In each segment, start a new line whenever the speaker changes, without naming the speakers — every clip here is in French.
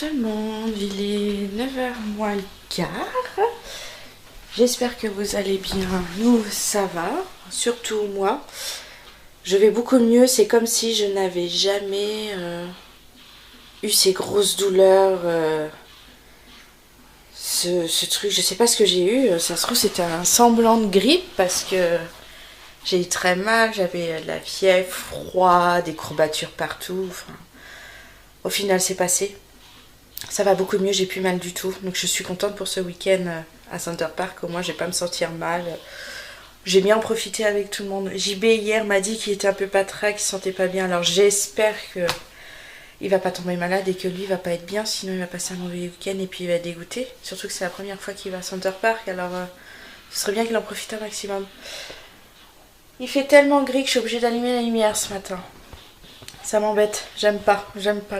tout le monde, il est 9h moins le quart. J'espère que vous allez bien. Nous, ça va, surtout moi. Je vais beaucoup mieux, c'est comme si je n'avais jamais eu ces grosses douleurs. Ce truc, je sais pas ce que j'ai eu, ça se trouve c'était un semblant de grippe parce que j'ai eu très mal, j'avais de la fièvre, froid, des courbatures partout. Enfin, au final c'est passé. Ça va beaucoup mieux, j'ai plus mal du tout. Donc je suis contente pour ce week-end à Center Park, au moins je vais pas me sentir mal. J'ai bien profité avec tout le monde. JB hier m'a dit qu'il était un peu patraque, qu'il se sentait pas bien. Alors j'espère que il va pas tomber malade et que lui va pas être bien, sinon il va passer un mauvais week-end et puis il va être dégoûté. Surtout que c'est la première fois qu'il va à Center Park, alors ce serait bien qu'il en profite un maximum. Il fait tellement gris que je suis obligée d'allumer la lumière ce matin. Ça m'embête, j'aime pas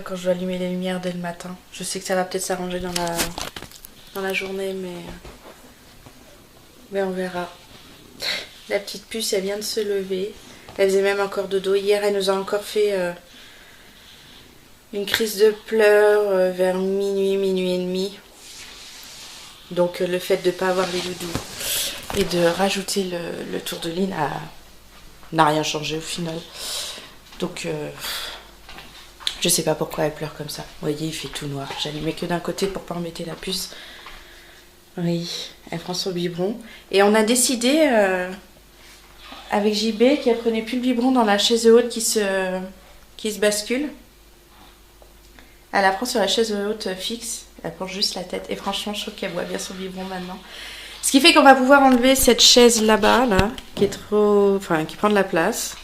quand je dois allumer les lumières dès le matin. Je sais que ça va peut-être s'arranger dans la journée, mais on verra. La petite puce, elle vient de se lever. Elle faisait même encore dodo. Hier, elle nous a encore fait une crise de pleurs vers minuit et demi. Donc le fait de ne pas avoir les doudous et de rajouter le tour de lit n'a rien changé au final. Donc je sais pas pourquoi elle pleure comme ça. Vous voyez, il fait tout noir. J'allumais que d'un côté pour pas embêter la puce. Oui, elle prend son biberon. Et on a décidé avec JB qu'elle prenait plus le biberon dans la chaise haute qui se bascule. Elle la prend sur la chaise haute fixe. Elle prend juste la tête. Et franchement, je trouve qu'elle voit bien son biberon maintenant. Ce qui fait qu'on va pouvoir enlever cette chaise là-bas, là, qui est trop... Enfin, qui prend de la place.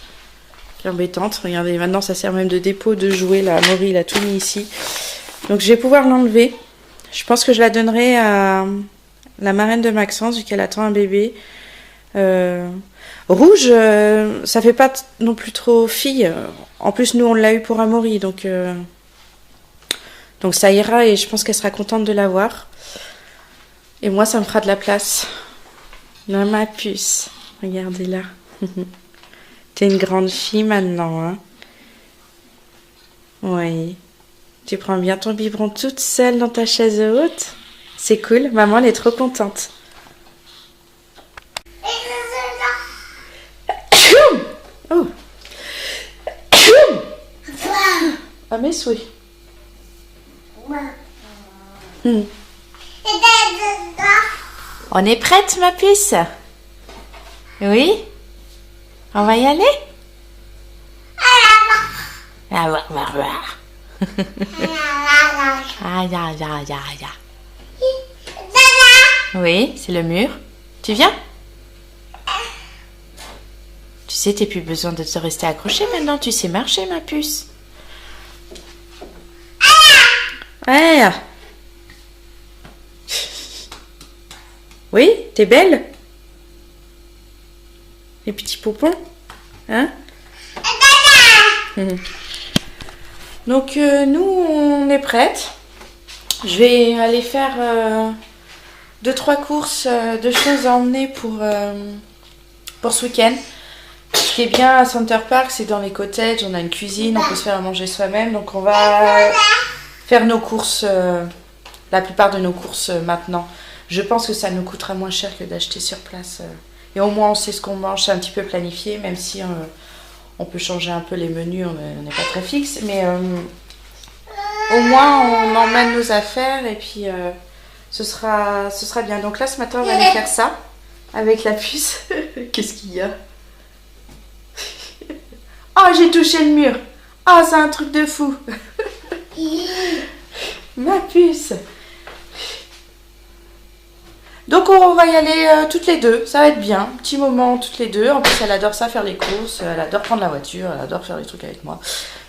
Qui est embêtante. Regardez, maintenant, ça sert même de dépôt de jouets, là. Maury, il a tout mis ici. Donc, je vais pouvoir l'enlever. Je pense que je la donnerai à la marraine de Maxence, vu qu'elle attend un bébé. Rouge, ça fait pas non plus trop fille. En plus, nous, on l'a eu pour Amaury, donc ça ira et je pense qu'elle sera contente de l'avoir. Et moi, ça me fera de la place. Là, ma puce. Regardez-la. T'es une grande fille maintenant, hein? Oui. Tu prends bien ton biberon toute seule dans ta chaise haute. C'est cool. Maman, elle est trop contente. Oh. Ah, mes souhaits. On est prête, ma puce? Oui? On va y aller? Oui, c'est le mur. Tu viens? Tu sais, t'as plus besoin de te rester accroché maintenant. Tu sais marcher, ma puce. Ouais. Oui, t'es belle? Les petits poupons, hein? Donc nous, on est prêtes. Je vais aller faire 2-3 courses de choses à emmener pour ce week-end. Ce qui est bien à Center Park, c'est dans les cottages, on a une cuisine, on peut se faire à manger soi-même. Donc on va faire nos courses, la plupart de nos courses maintenant. Je pense que ça nous coûtera moins cher que d'acheter sur place. Et au moins on sait ce qu'on mange, c'est un petit peu planifié, même si on peut changer un peu les menus, on n'est pas très fixe. Mais au moins on emmène nos affaires et puis ce sera bien. Donc là ce matin on va aller faire ça avec la puce. Qu'est-ce qu'il y a? Oh, j'ai touché le mur. Oh, c'est un truc de fou. Ma puce. Donc on va y aller toutes les deux, ça va être bien, petit moment toutes les deux. En plus elle adore ça, faire les courses, elle adore prendre la voiture, elle adore faire les trucs avec moi.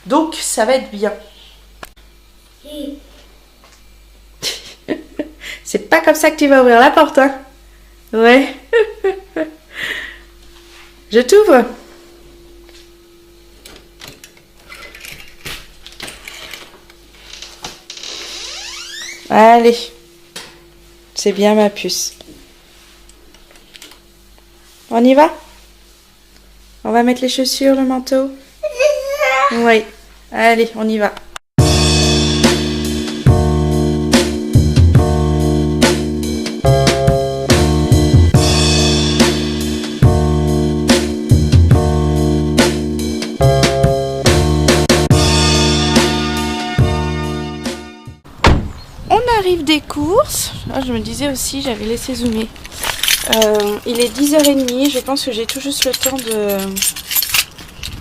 Donc ça va être bien. C'est pas comme ça que tu vas ouvrir la porte, hein? Ouais. Je t'ouvre. Allez. C'est bien ma puce. On y va? On va mettre les chaussures, le manteau? Oui. Allez, on y va. j'arrive des courses. Ah, je me disais aussi, j'avais laissé zoomer. Il est 10h30. Je pense que j'ai tout juste le temps de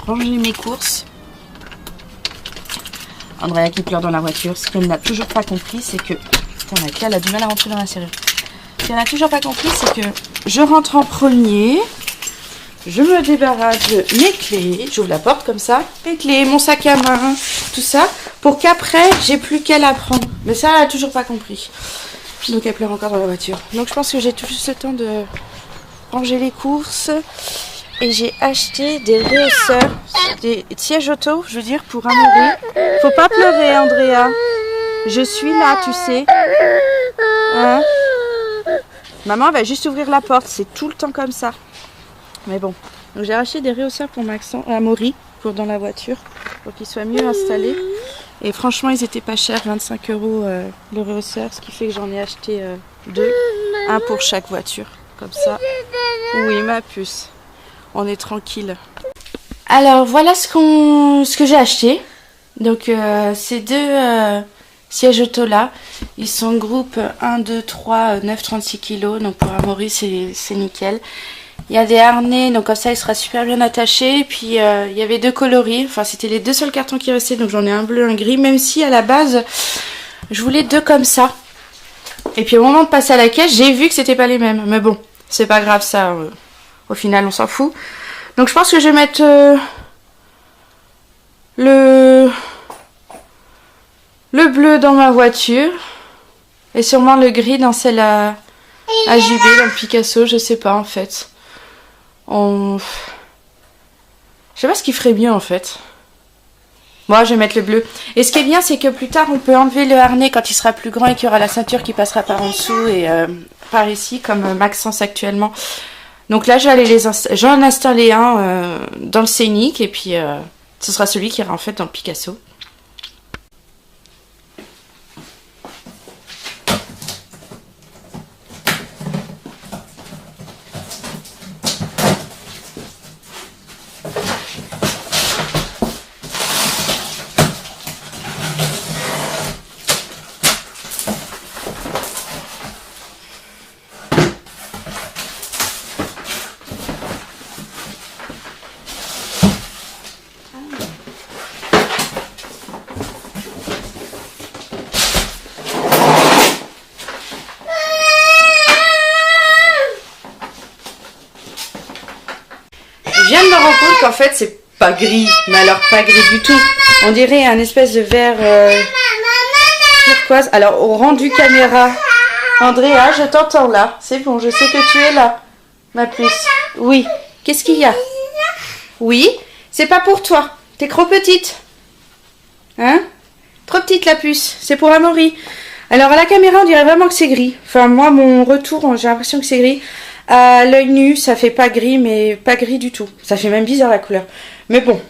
ranger mes courses. Andrea qui pleure dans la voiture. Ce qu'elle n'a toujours pas compris, c'est que... Putain, ma clé, elle a du mal à rentrer dans la serrure. Ce qu'elle n'a toujours pas compris, c'est que je rentre en premier. Je me débarrasse de mes clés. J'ouvre la porte comme ça. Mes clés, mon sac à main, tout ça. Pour qu'après, j'ai plus qu'à la prendre. Mais ça, elle n'a toujours pas compris. Donc, elle pleure encore dans la voiture. Donc, je pense que j'ai tout juste le temps de ranger les courses. Et j'ai acheté des réhausseurs, des sièges auto, je veux dire, pour Amaury. Faut pas pleurer, Andrea. Je suis là, tu sais. Hein? Maman va juste ouvrir la porte. C'est tout le temps comme ça. Mais bon. Donc, j'ai acheté des réhausseurs pour Amaury, pour dans la voiture, pour qu'il soit mieux installé. Et franchement, ils étaient pas chers, 25 € le réhausseur, ce qui fait que j'en ai acheté 2, un pour chaque voiture, comme ça. Oui, ma puce, on est tranquille. Alors voilà ce que j'ai acheté. Donc ces deux sièges auto là, ils sont groupe 1, 2, 3, 9, 36 kg. Donc pour Amaury, c'est nickel. Il y a des harnais, donc comme ça il sera super bien attaché. Et puis il y avait 2 coloris, enfin c'était les 2 seuls cartons qui restaient, donc j'en ai un bleu, un gris. Même si à la base je voulais 2 comme ça. Et puis au moment de passer à la caisse, j'ai vu que c'était pas les mêmes. Mais bon, c'est pas grave ça, au final on s'en fout. Donc je pense que je vais mettre le bleu dans ma voiture. Et sûrement le gris dans celle à JB, dans le Picasso, je sais pas en fait. Je sais pas ce qui ferait mieux en fait. Moi je vais mettre le bleu. Et ce qui est bien, c'est que plus tard on peut enlever le harnais quand il sera plus grand et qu'il y aura la ceinture qui passera par en dessous et par ici comme Maxence actuellement. Donc là j'en ai installé un dans le Scénic et puis ce sera celui qui ira en fait dans le Picasso. Je viens de me rendre compte qu'en fait c'est pas gris, mais alors pas gris du tout. On dirait un espèce de vert turquoise. Alors au rendu caméra, Andrea, je t'entends là. C'est bon, je sais que tu es là, ma puce. Oui. Qu'est-ce qu'il y a? Oui. C'est pas pour toi. T'es trop petite. Hein? Trop petite la puce. C'est pour Amaury. Alors à la caméra, on dirait vraiment que c'est gris. Enfin moi, mon retour, j'ai l'impression que c'est gris. À l'œil nu, ça fait pas gris, mais pas gris du tout. Ça fait même bizarre la couleur. Mais bon,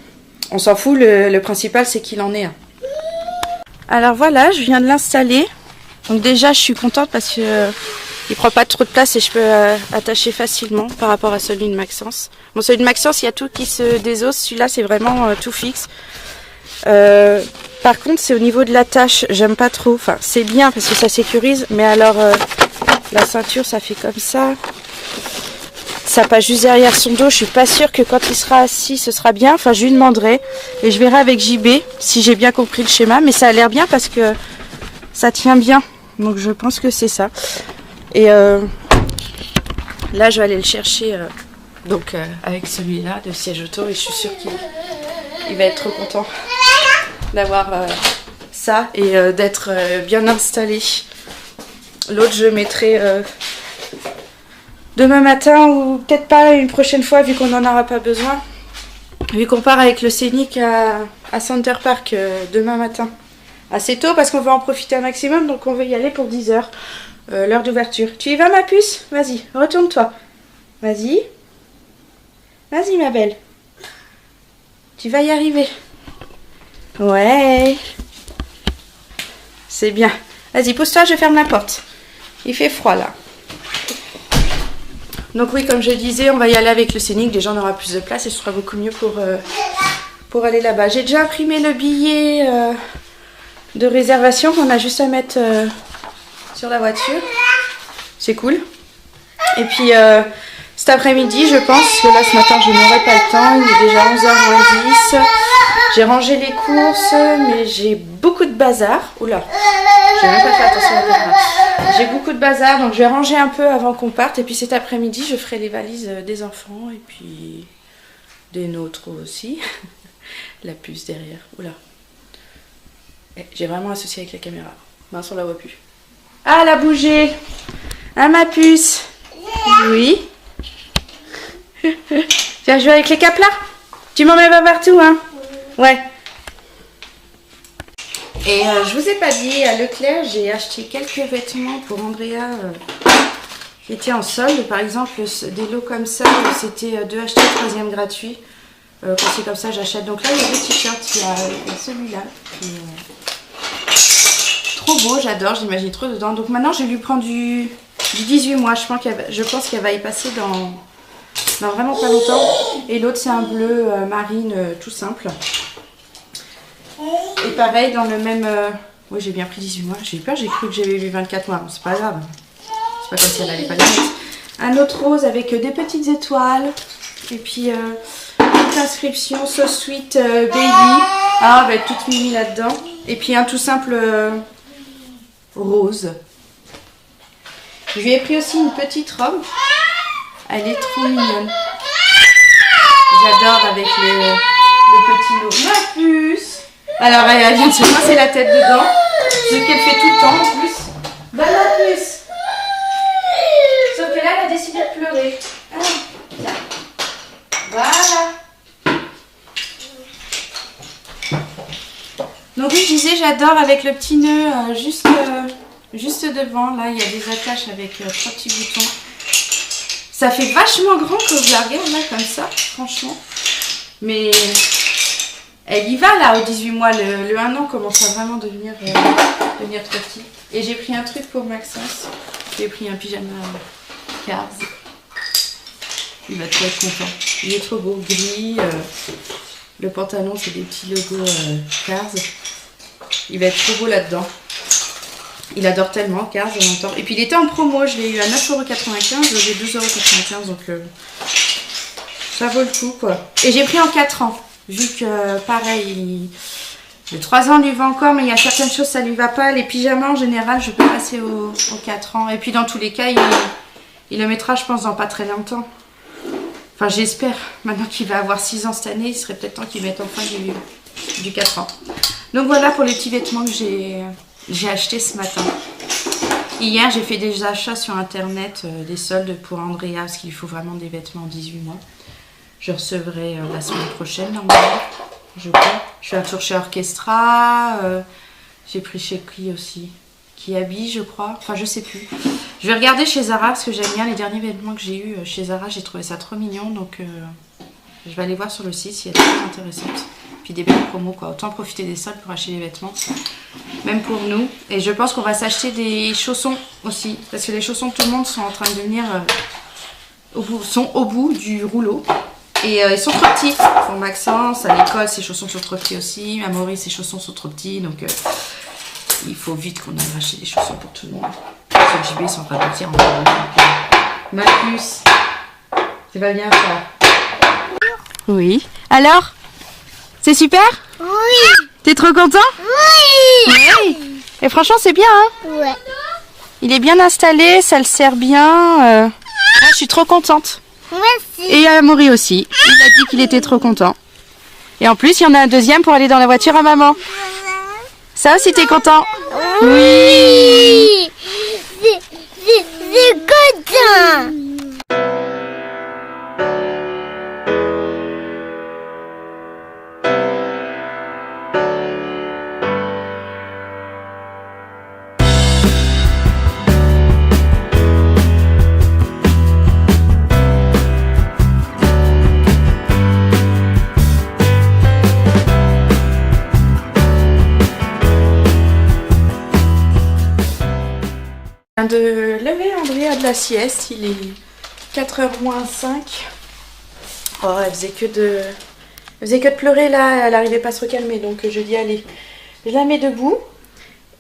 on s'en fout. Le principal, c'est qu'il en ait un. Alors voilà, je viens de l'installer. Donc déjà, je suis contente parce que il prend pas trop de place et je peux attacher facilement par rapport à celui de Maxence. Bon, celui de Maxence, il y a tout qui se désosse. Celui-là, c'est vraiment tout fixe. Par contre, c'est au niveau de l'attache, j'aime pas trop. Enfin, c'est bien parce que ça sécurise, mais alors la ceinture, ça fait comme ça. Ça passe juste derrière son dos. Je suis pas sûre que quand il sera assis, ce sera bien. Enfin, je lui demanderai et je verrai avec JB si j'ai bien compris le schéma. Mais ça a l'air bien parce que ça tient bien. Donc, je pense que c'est ça. Et là, je vais aller le chercher avec celui-là de siège auto et je suis sûre qu'il va être trop content d'avoir ça et d'être bien installé. L'autre, je mettrai demain matin ou peut-être pas une prochaine fois vu qu'on n'en aura pas besoin. Vu qu'on part avec le Scénic à Center Park demain matin. Assez tôt parce qu'on va en profiter un maximum, donc on veut y aller pour 10 h, l'heure d'ouverture. Tu y vas ma puce? Vas-y, retourne-toi. Vas-y. Vas-y ma belle. Tu vas y arriver. Ouais. C'est bien. Vas-y, pousse-toi, je ferme la porte. Il fait froid là. Donc oui, comme je disais, on va y aller avec le Scénic. Déjà, on aura plus de place et ce sera beaucoup mieux pour aller là-bas. J'ai déjà imprimé le billet de réservation. On a juste à mettre sur la voiture. C'est cool. Et puis cet après-midi, je pense que là ce matin je n'aurai pas le temps. Il est déjà 11h10. J'ai rangé les courses, mais j'ai beaucoup de bazar. Oula, j'ai même pas fait attention à la caméra. J'ai beaucoup de bazar, donc je vais ranger un peu avant qu'on parte. Et puis cet après-midi, je ferai les valises des enfants et puis des nôtres aussi. La puce derrière. Oula. J'ai vraiment associé avec la caméra. Mince, on la voit plus. Ah, elle a bougé. Ah, ma puce. Oui. Viens jouer avec les capes là. Tu m'en mets pas partout, hein? Ouais. Et je vous ai pas dit, à Leclerc, j'ai acheté quelques vêtements pour Andrea qui étaient en solde. Par exemple, des lots comme ça, c'était 2 achetés, 3e gratuit. Quand c'est comme ça, j'achète. Donc là, il y a des t-shirts. Il y a celui-là qui est trop beau, j'adore, j'imagine trop dedans. Donc maintenant, je vais lui prendre du 18 mois. Je pense qu'elle va y passer dans vraiment pas longtemps. Et l'autre, c'est un bleu marine tout simple. Et pareil, dans le même... Oui, j'ai bien pris 18 mois. J'ai eu peur, j'ai cru que j'avais eu 24 mois. Bon, c'est pas grave. C'est pas comme si elle n'allait pas les mettre. Un autre rose avec des petites étoiles. Et puis, petite inscription So Sweet Baby. Ah, elle va être toute mimi là-dedans. Et puis, un tout simple rose. Je lui ai pris aussi une petite robe. Elle est trop mignonne. J'adore avec le petit lot. Ma puce. Alors, elle vient de se coincer la tête dedans. Ce qu'elle fait tout le temps en plus. Bah, ma puce. Sauf que là, elle a décidé de pleurer. Ah, là. Voilà. Donc oui, je disais, j'adore avec le petit nœud juste devant. Là, il y a des attaches avec 3 petits boutons. Ça fait vachement grand quand je la regarde là, comme ça, franchement. Mais elle y va là, au 18 mois. Le 1 an commence à vraiment devenir trop petit. Et j'ai pris un truc pour Maxence. J'ai pris un pyjama Cars. Il va trop être content. Il est trop beau, gris. Le pantalon, c'est des petits logos Cars. Il va être trop beau là-dedans. Il adore tellement Cars en même temps. Et puis il était en promo, je l'ai eu à 9,95€, j'ai 12,95€, donc ça vaut le coup quoi. Et j'ai pris en 4 ans, vu que pareil, le 3 ans lui va encore, mais il y a certaines choses ça lui va pas. Les pyjamas en général, je peux passer aux 4 ans. Et puis dans tous les cas, il le mettra je pense dans pas très longtemps. Enfin j'espère, maintenant qu'il va avoir 6 ans cette année, il serait peut-être temps qu'il mette enfin du 4 ans. Donc voilà pour les petits vêtements que j'ai acheté ce matin. Hier, j'ai fait des achats sur internet, des soldes pour Andrea, parce qu'il faut vraiment des vêtements en 18 mois. Je recevrai la semaine prochaine, normalement. Je crois. Je fais un tour chez Orchestra. J'ai pris chez qui aussi? Qui habille, je crois. Enfin, je sais plus. Je vais regarder chez Zara, parce que j'aime bien les derniers vêtements que j'ai eu chez Zara. J'ai trouvé ça trop mignon, donc je vais aller voir sur le site si elle est très intéressante. Puis des belles promos quoi, autant profiter des soldes pour acheter les vêtements, même pour nous. Et je pense qu'on va s'acheter des chaussons aussi, parce que les chaussons de tout le monde sont en train de venir sont au bout du rouleau. Et ils sont trop petits. Pour Maxence, à l'école, ses chaussons sont trop petits aussi. Amaury, ses chaussons sont trop petits, donc il faut vite qu'on aille acheter des chaussons pour tout le monde. Ceux de JB sont pas petits en Ma puce, c'est pas bien ça. Oui. Alors? C'est super?
Oui.
T'es trop content?
Oui.
Oui. Et franchement, c'est bien, hein?
Ouais.
Il est bien installé, ça le sert bien. Je suis trop contente.
Merci.
Et Amaury aussi. Il a dit qu'il était trop content. Et en plus, il y en a un deuxième pour aller dans la voiture à maman. Ça aussi, t'es content?
Oui. C'est content.
De lever Andrea de la sieste, il est 4h moins 5. Oh, elle faisait que de pleurer là, elle n'arrivait pas à se recalmer, donc je dis allez, je la mets debout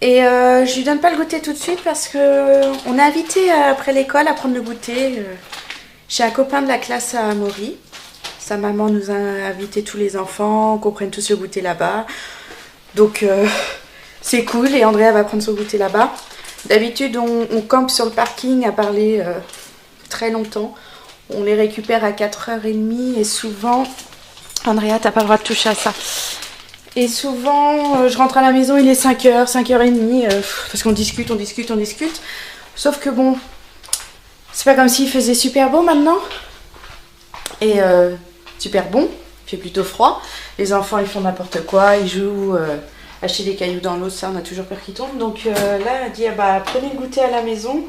Et je lui donne pas le goûter tout de suite parce que on est invité après l'école à prendre le goûter chez un copain de la classe à Amaury. Sa maman nous a invité tous les enfants, qu'on prenne tous le goûter là-bas. Donc c'est cool et Andrea va prendre son goûter là-bas. D'habitude on campe sur le parking à parler très longtemps. On les récupère à 4h30 et souvent... Andrea, t'as pas le droit de toucher à ça. Et souvent, je rentre à la maison, il est 5h, 5h30, parce qu'on discute. Sauf que bon, c'est pas comme s'il faisait super beau maintenant. Et super bon, il fait plutôt froid. Les enfants, ils font n'importe quoi, ils jouent, acheter des cailloux dans l'eau, ça, on a toujours peur qu'ils tombent. Donc là, elle dit, ah bah, prenez le goûter à la maison.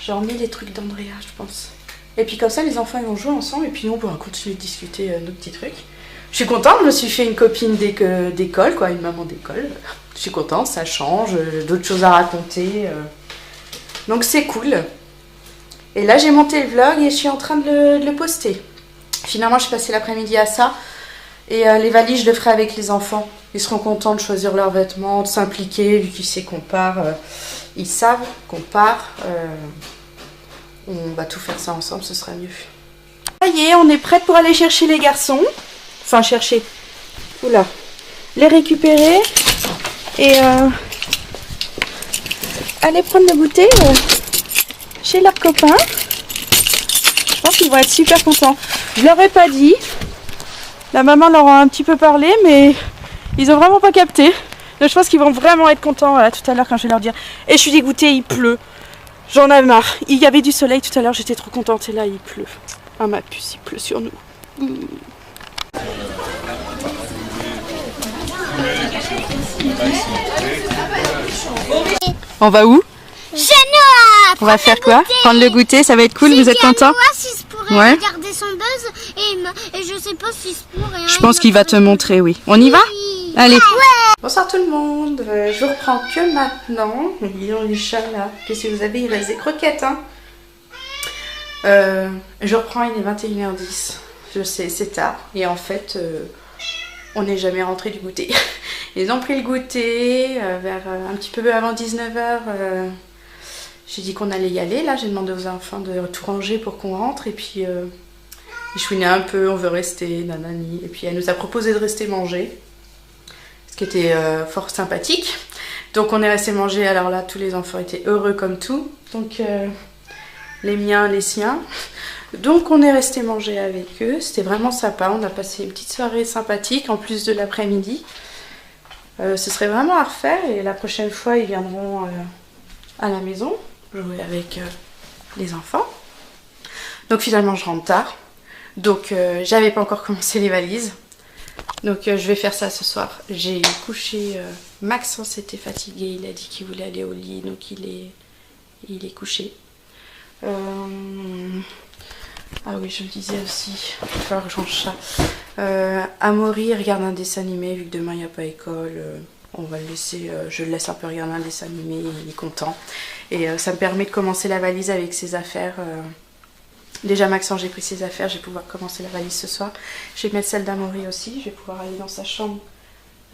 J'ai remis les trucs d'Andrea, je pense. Et puis comme ça, les enfants, ils vont jouer ensemble, et puis nous, on pourra continuer de discuter nos petits trucs. Je suis contente, je me suis fait une copine d'école, quoi, une maman d'école. Je suis contente, ça change, d'autres choses à raconter. Donc c'est cool. Et là, j'ai monté le vlog et je suis en train de le poster. Finalement, je suis passée l'après-midi à ça. Et les valises, je le ferai avec les enfants. Ils seront contents de choisir leurs vêtements, de s'impliquer, vu qu'ils savent qu'on part. Ils savent qu'on part. On va tout faire ça ensemble, ce sera mieux. Ça y est, on est prête pour aller chercher les garçons. Enfin, chercher. Oula. Les récupérer. Et aller prendre le goûter chez leurs copains. Je pense qu'ils vont être super contents. Je leur ai pas dit. La maman leur a un petit peu parlé, mais ils ont vraiment pas capté. Donc je pense qu'ils vont vraiment être contents tout à l'heure quand je vais leur dire. Et je suis dégoûtée, il pleut. J'en ai marre. Il y avait du soleil tout à l'heure, j'étais trop contente. Et là, il pleut. Ah ma puce, il pleut sur nous. On va où?
Chez nous.
On va faire quoi? Prendre le goûter, ça va être cool, vous êtes contents?
Si je pourrais regarder son buzz et je sais pas si je pourrais.
Je pense qu'il va te montrer, oui. On y va?
Oui.
Allez.
Ouais.
Bonsoir tout le monde. Je vous reprends que maintenant. Disons les chats là. Qu'est-ce que vous avez? Il reste des croquettes, hein. Je reprends, il est 21h10. Je sais, c'est tard. Et en fait, on n'est jamais rentré du goûter. Ils ont pris le goûter vers un petit peu avant 19h. J'ai dit qu'on allait y aller. Là, j'ai demandé aux enfants de tout ranger pour qu'on rentre. Et puis, ils chouinaient un peu. On veut rester, nanani. Et puis, elle nous a proposé de rester manger. Ce qui était fort sympathique. Donc, on est resté manger. Alors là, tous les enfants étaient heureux comme tout. Donc, les miens, les siens. Donc on est resté manger avec eux, c'était vraiment sympa, on a passé une petite soirée sympathique en plus de l'après-midi. Ce serait vraiment à refaire et la prochaine fois ils viendront à la maison jouer avec les enfants. Donc finalement je rentre tard, donc j'avais pas encore commencé les valises. Donc je vais faire ça ce soir. J'ai couché, Maxence était fatigué, il a dit qu'il voulait aller au lit, donc il est couché. Ah oui, je le disais aussi, il va falloir que je range ça. Amaury regarde un dessin animé, vu que demain il n'y a pas école. On va le laisser, je le laisse un peu regarder un dessin animé, il est content. Et ça me permet de commencer la valise avec ses affaires. Déjà Maxence, j'ai pris ses affaires, je vais pouvoir commencer la valise ce soir. Je vais mettre celle d'Amaury aussi, je vais pouvoir aller dans sa chambre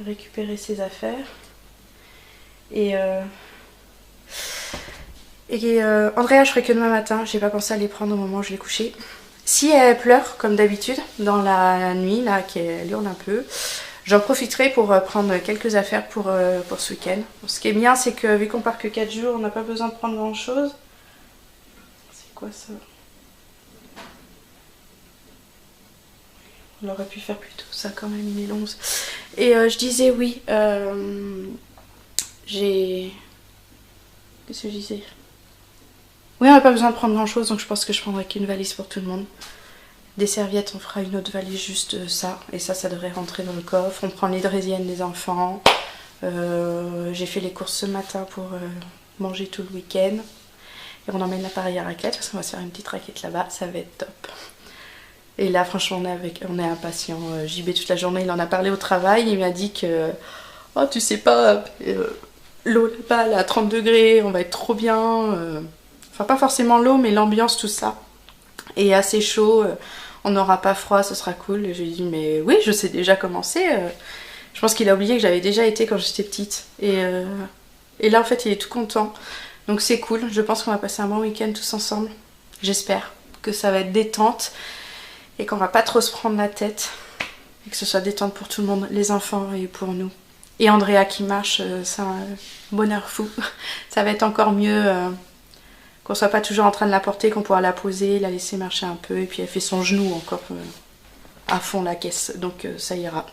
récupérer ses affaires. Et Andrea, je ferai que demain matin. J'ai pas pensé à les prendre au moment où je l'ai couchée. Si elle pleure, comme d'habitude, dans la nuit, là, qu'elle hurle un peu, j'en profiterai pour prendre quelques affaires pour ce week-end. Ce qui est bien, c'est que vu qu'on part que 4 jours, on n'a pas besoin de prendre grand-chose. C'est quoi ça? On aurait pu faire plutôt ça quand même, il est 11. Et je disais oui, Qu'est-ce que je disais? Oui, on n'a pas besoin de prendre grand chose, donc je pense que je prendrai qu'une valise pour tout le monde. Des serviettes, on fera une autre valise, juste ça. Et ça devrait rentrer dans le coffre. On prend l'hydrésienne des enfants. J'ai fait les courses ce matin pour manger tout le week-end. Et on emmène l'appareil à raclette, parce qu'on va se faire une petite raclette là-bas, ça va être top. Et là, franchement, on est impatients. JB toute la journée, il en a parlé au travail. Il m'a dit que, oh, tu sais pas, l'eau là-bas, elle est à 30 degrés, on va être trop bien. Enfin, pas forcément l'eau, mais l'ambiance, tout ça. Et assez chaud, on n'aura pas froid, ce sera cool. Et je lui ai dit, mais oui, je sais déjà comment c'est. Je pense qu'il a oublié que j'avais déjà été quand j'étais petite. Et Et là en fait il est tout content. Donc c'est cool, je pense qu'on va passer un bon week-end tous ensemble. J'espère que ça va être détente et qu'on va pas trop se prendre la tête. Et que ce soit détente pour tout le monde, les enfants et pour nous. Et Andrea qui marche, c'est un bonheur fou. Ça va être encore mieux qu'on soit pas toujours en train de la porter, qu'on pourra la poser, la laisser marcher un peu. Et puis elle fait son genou encore à fond la caisse, donc ça ira.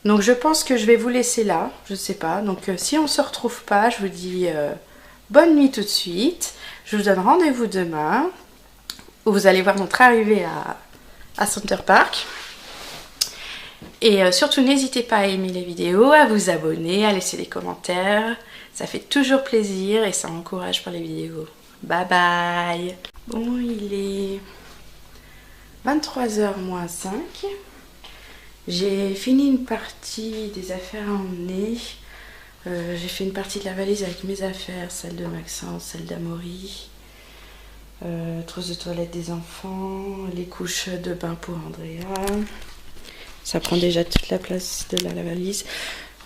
Donc je pense que je vais vous laisser là, je sais pas. Donc si on se retrouve pas, je vous dis bonne nuit tout de suite. Je vous donne rendez-vous demain, où vous allez voir notre arrivée à Center Park. Et surtout n'hésitez pas à aimer les vidéos, à vous abonner, à laisser des commentaires. Ça fait toujours plaisir et ça encourage pour les vidéos. Bye bye. Bon, il est 23h moins 5. J'ai fini une partie des affaires à emmener. J'ai fait une partie de la valise avec mes affaires, celle de Maxence, celle d'Amaury. Trousse de toilette des enfants, les couches de bain pour Andrea. Ça prend déjà toute la place de la valise.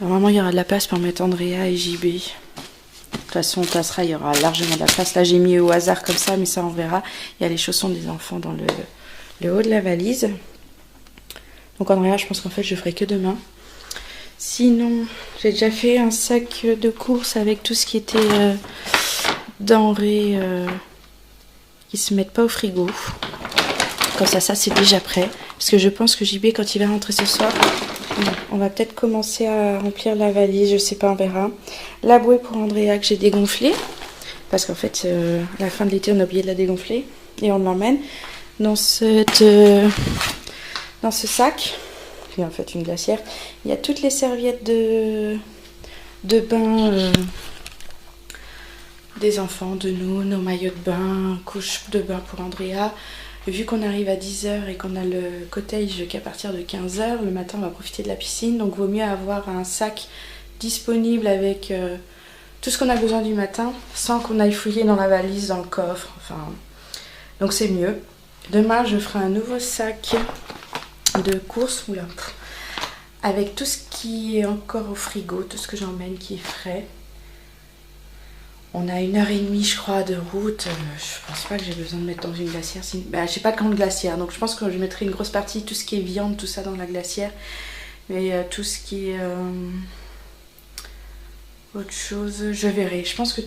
Normalement, il y aura de la place pour mettre Andrea et JB. De toute façon, on passera, il y aura largement de la place. Là, j'ai mis au hasard comme ça, mais ça, on verra. Il y a les chaussons des enfants dans le haut de la valise. Donc, Andrea, je pense qu'en fait, je ferai que demain. Sinon, j'ai déjà fait un sac de courses avec tout ce qui était denrées qui se mettent pas au frigo. Comme ça c'est déjà prêt. Parce que je pense que JB, quand il va rentrer ce soir, on va peut-être commencer à remplir la valise. Je sais pas, on verra. La bouée pour Andrea que j'ai dégonflée. Parce qu'en fait, à la fin de l'été, on a oublié de la dégonfler. Et on l'emmène dans ce sac. Puis en fait, une glacière. Il y a toutes les serviettes de bain des enfants, de nous, nos maillots de bain, couches de bain pour Andrea. Vu qu'on arrive à 10h et qu'on a le cottage qu'à partir de 15h, le matin on va profiter de la piscine, donc vaut mieux avoir un sac disponible avec tout ce qu'on a besoin du matin, sans qu'on aille fouiller dans la valise, dans le coffre, enfin, donc c'est mieux. Demain je ferai un nouveau sac de courses, avec tout ce qui est encore au frigo, tout ce que j'emmène qui est frais. On a 1h30 je crois de route, je pense pas que j'ai besoin de mettre dans une glacière, j'ai pas de grande glacière, donc je pense que je mettrai une grosse partie, tout ce qui est viande, tout ça dans la glacière, mais tout ce qui est autre chose, je verrai, je pense que,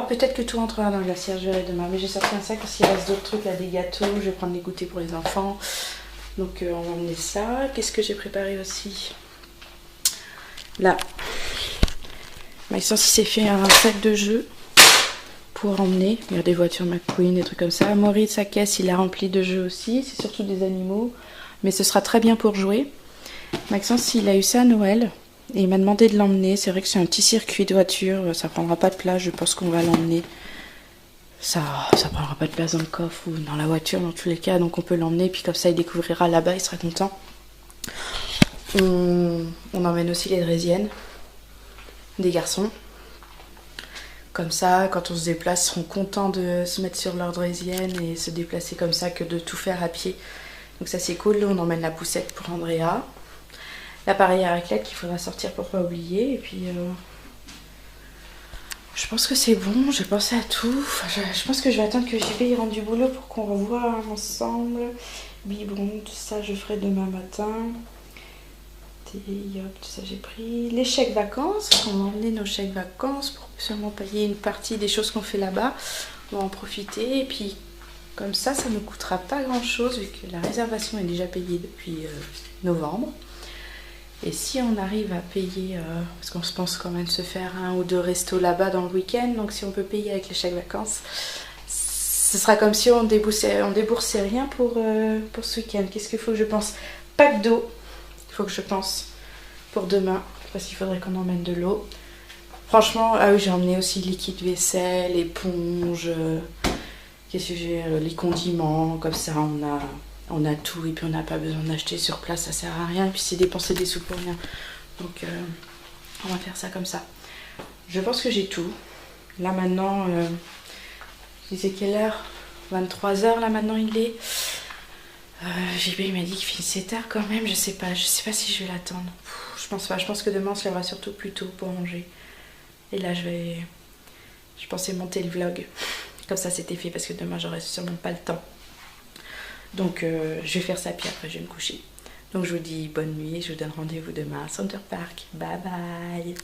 peut-être que tout rentrera dans la glacière, je verrai demain, mais j'ai sorti un sac parce qu'il reste d'autres trucs, là, des gâteaux, je vais prendre les goûters pour les enfants, donc on va emmener ça. Qu'est-ce que j'ai préparé aussi? Là, Maxence il s'est fait un sac de jeux pour emmener, il y a des voitures McQueen, des trucs comme ça. Maurice, sa caisse, il a rempli de jeux aussi, c'est surtout des animaux, mais ce sera très bien pour jouer. Maxence, il a eu ça à Noël, et il m'a demandé de l'emmener. C'est vrai que c'est un petit circuit de voiture, ça prendra pas de place, je pense qu'on va l'emmener. Ça prendra pas de place dans le coffre ou dans la voiture dans tous les cas, donc on peut l'emmener, puis comme ça il découvrira là-bas, il sera content. On emmène aussi les draisiennes, des garçons. Comme ça, quand on se déplace, ils seront contents de se mettre sur leur draisienne et se déplacer comme ça que de tout faire à pied. Donc ça c'est cool. On emmène la poussette pour Andrea. L'appareil à raclette qu'il faudra sortir pour pas oublier. Et puis je pense que c'est bon, j'ai pensé à tout. Je pense que je vais attendre que JB rentre du boulot pour qu'on revoie ensemble. Biberon, tout ça je ferai demain matin. Hop, tout ça j'ai pris. Les chèques vacances, on va emmener nos chèques vacances pour seulement payer une partie des choses qu'on fait là-bas. On va en profiter et puis comme ça ne coûtera pas grand chose vu que la réservation est déjà payée depuis novembre. Et si on arrive à payer, parce qu'on se pense quand même se faire 1 ou 2 restos là-bas dans le week-end, donc si on peut payer avec les chèques vacances, ce sera comme si on déboursait rien pour ce week-end. Qu'est-ce qu'il faut que je pense? Pack d'eau. Faut que je pense pour demain parce qu'il faudrait qu'on emmène de l'eau. Franchement, ah oui, j'ai emmené aussi liquide vaisselle, éponge, qu'est-ce que j'ai, les condiments, comme ça on a tout et puis on n'a pas besoin d'acheter sur place, ça sert à rien et puis c'est dépenser des sous pour rien. Donc on va faire ça comme ça. Je pense que j'ai tout. Là maintenant, je disais quelle heure? 23h là maintenant il est. JB il m'a dit qu'il finissait tard quand même, je sais pas si je vais l'attendre. Je pense pas, je pense que demain on se lèvera surtout plus tôt pour manger. Et là je pensais monter le vlog. Comme ça c'était fait parce que demain j'aurai sûrement pas le temps. Donc je vais faire ça puis après je vais me coucher. Donc je vous dis bonne nuit, je vous donne rendez-vous demain à Center Park. Bye bye.